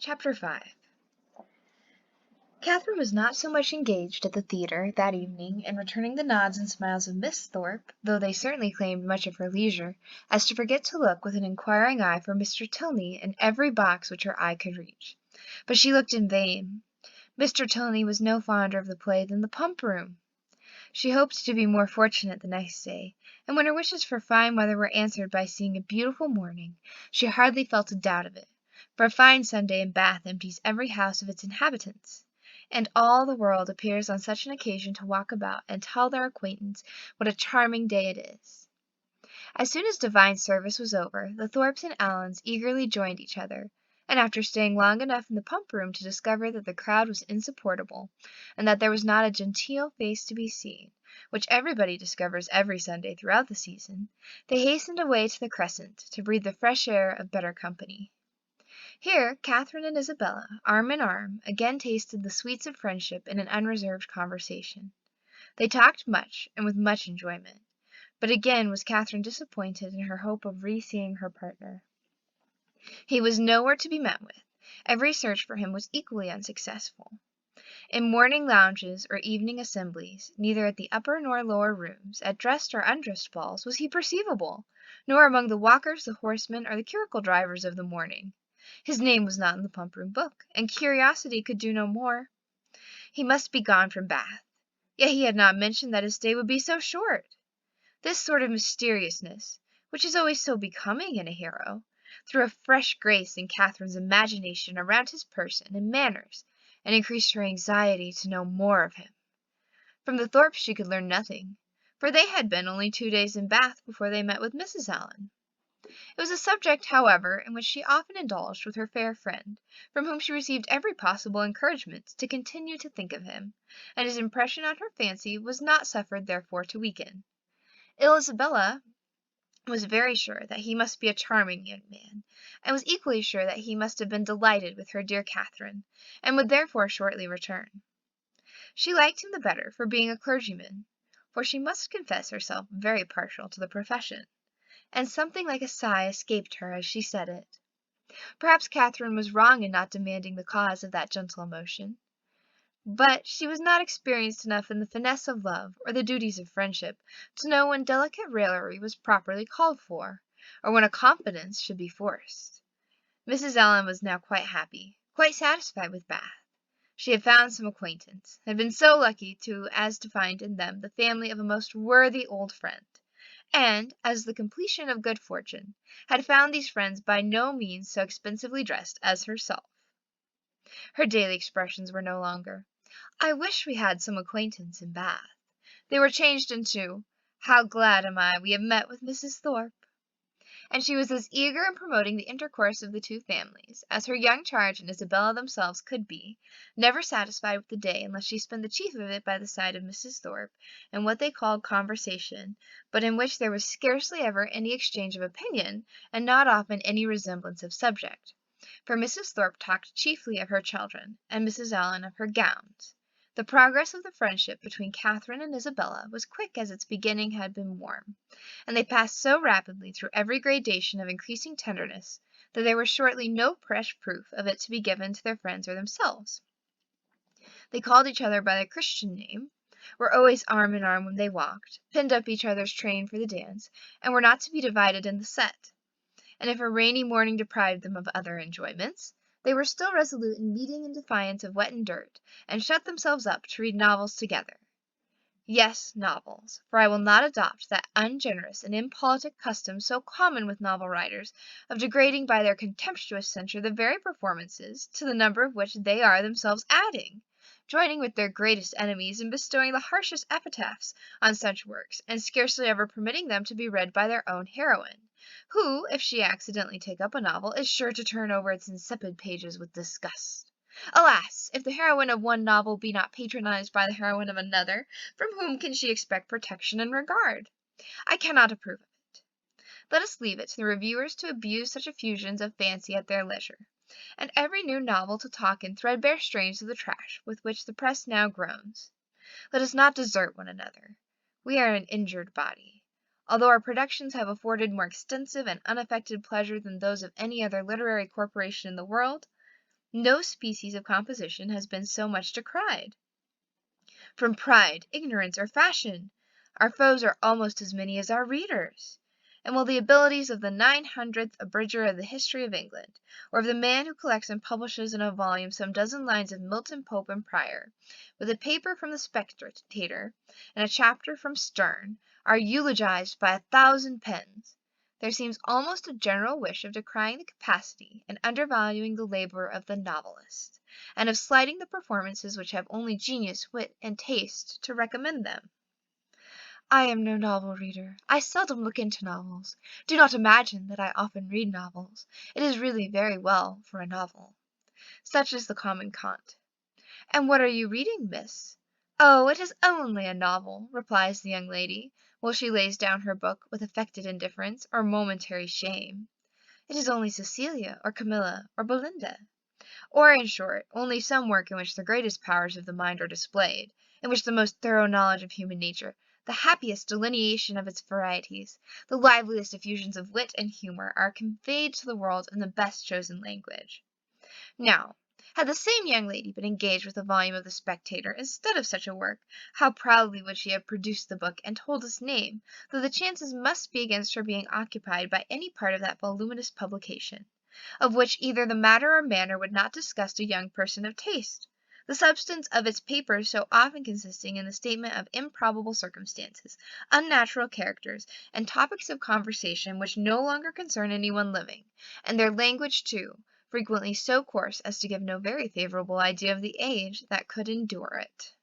Chapter 5. Catherine was not so much engaged at the theatre that evening in returning the nods and smiles of Miss Thorpe, though they certainly claimed much of her leisure, as to forget to look with an inquiring eye for Mr. Tilney in every box which her eye could reach. But she looked in vain. Mr. Tilney was no fonder of the play than the pump-room. She hoped to be more fortunate the next day, and when her wishes for fine weather were answered by seeing a beautiful morning, she hardly felt a doubt of it, for a fine Sunday in Bath empties every house of its inhabitants, and all the world appears on such an occasion to walk about and tell their acquaintance what a charming day it is. As soon as divine service was over, the Thorpes and Allens eagerly joined each other, and after staying long enough in the pump-room to discover that the crowd was insupportable, and that there was not a genteel face to be seen, which everybody discovers every Sunday throughout the season, they hastened away to the Crescent to breathe the fresh air of better company. Here Catherine and Isabella, arm in arm, again tasted the sweets of friendship in an unreserved conversation. They talked much, and with much enjoyment, but again was Catherine disappointed in her hope of re-seeing her partner. He was nowhere to be met with. Every search for him was equally unsuccessful. In morning lounges or evening assemblies, neither at the upper nor lower rooms, at dressed or undressed balls, was he perceivable, nor among the walkers, the horsemen, or the curricle drivers of the morning. His name was not in the pump-room book, and curiosity could do no more. He must be gone from Bath, yet he had not mentioned that his stay would be so short. This sort of mysteriousness, which is always so becoming in a hero, threw a fresh grace in Catherine's imagination around his person and manners, and increased her anxiety to know more of him. From the Thorpes she could learn nothing, for they had been only 2 days in Bath before they met with Mrs. Allen. It was a subject, however, in which she often indulged with her fair friend, from whom she received every possible encouragement to continue to think of him, and his impression on her fancy was not suffered therefore to weaken. Isabella was very sure that he must be a charming young man, and was equally sure that he must have been delighted with her dear Catherine, and would therefore shortly return. She liked him the better for being a clergyman, for she must confess herself very partial to the profession, and something like a sigh escaped her as she said it. Perhaps Catherine was wrong in not demanding the cause of that gentle emotion, but she was not experienced enough in the finesse of love or the duties of friendship to know when delicate raillery was properly called for, or when a confidence should be forced. Mrs. Allen was now quite happy, quite satisfied with Bath. She had found some acquaintance, had been so lucky as to find in them the family of a most worthy old friend, and, as the completion of good fortune, had found these friends by no means so expensively dressed as herself. Her daily expressions were no longer, "I wish we had some acquaintance in Bath." They were changed into, "How glad am I we have met with Mrs. Thorpe." And she was as eager in promoting the intercourse of the two families as her young charge and Isabella themselves could be, never satisfied with the day unless she spent the chief of it by the side of Mrs. Thorpe in what they called conversation, but in which there was scarcely ever any exchange of opinion, and not often any resemblance of subject. For Mrs. Thorpe talked chiefly of her children, and Mrs. Allen of her gowns. The progress of the friendship between Catherine and Isabella was quick as its beginning had been warm, and they passed so rapidly through every gradation of increasing tenderness that there was shortly no fresh proof of it to be given to their friends or themselves. They called each other by their Christian name, were always arm in arm when they walked, pinned up each other's train for the dance, and were not to be divided in the set. And if a rainy morning deprived them of other enjoyments, they were still resolute in meeting in defiance of wet and dirt, and shut themselves up to read novels together. Yes, novels, for I will not adopt that ungenerous and impolitic custom so common with novel writers, of degrading by their contemptuous censure the very performances, to the number of which they are themselves adding, joining with their greatest enemies in bestowing the harshest epitaphs on such works, and scarcely ever permitting them to be read by their own heroine, who, if she accidentally take up a novel, is sure to turn over its insipid pages with disgust. Alas! if the heroine of one novel be not patronized by the heroine of another, from whom can she expect protection and regard? I cannot approve of it. Let us leave it to the reviewers to abuse such effusions of fancy at their leisure, and every new novel to talk in threadbare strains of the trash with which the press now groans. Let us not desert one another. We are an injured body. Although our productions have afforded more extensive and unaffected pleasure than those of any other literary corporation in the world, No species of composition has been so much decried. From pride, ignorance, or fashion, our foes are almost as many as our readers. And while the abilities of the 900th abridger of the history of England, or of the man who collects and publishes in a volume some dozen lines of Milton, Pope, and Prior, with a paper from the Spectator, and a chapter from Sterne, are eulogized by 1,000 pens, there seems almost a general wish of decrying the capacity and undervaluing the labor of the novelist, and of slighting the performances which have only genius, wit, and taste to recommend them. I am no novel reader. I seldom look into novels. Do not imagine that I often read novels. It is really very well for a novel. Such is the common cant. And what are you reading, miss? Oh, it is only a novel, replies the young lady, while she lays down her book with affected indifference or momentary shame. It is only Cecilia, or Camilla, or Belinda. Or, in short, only some work in which the greatest powers of the mind are displayed, in which the most thorough knowledge of human nature, the happiest delineation of its varieties, the liveliest effusions of wit and humour are conveyed to the world in the best chosen language. Now, had the same young lady been engaged with a volume of the Spectator instead of such a work, how proudly would she have produced the book and told its name, though the chances must be against her being occupied by any part of that voluminous publication, of which either the matter or manner would not disgust a young person of taste, the substance of its papers so often consisting in the statement of improbable circumstances, unnatural characters, and topics of conversation which no longer concern any one living, and their language, too, frequently so coarse as to give no very favorable idea of the age that could endure it.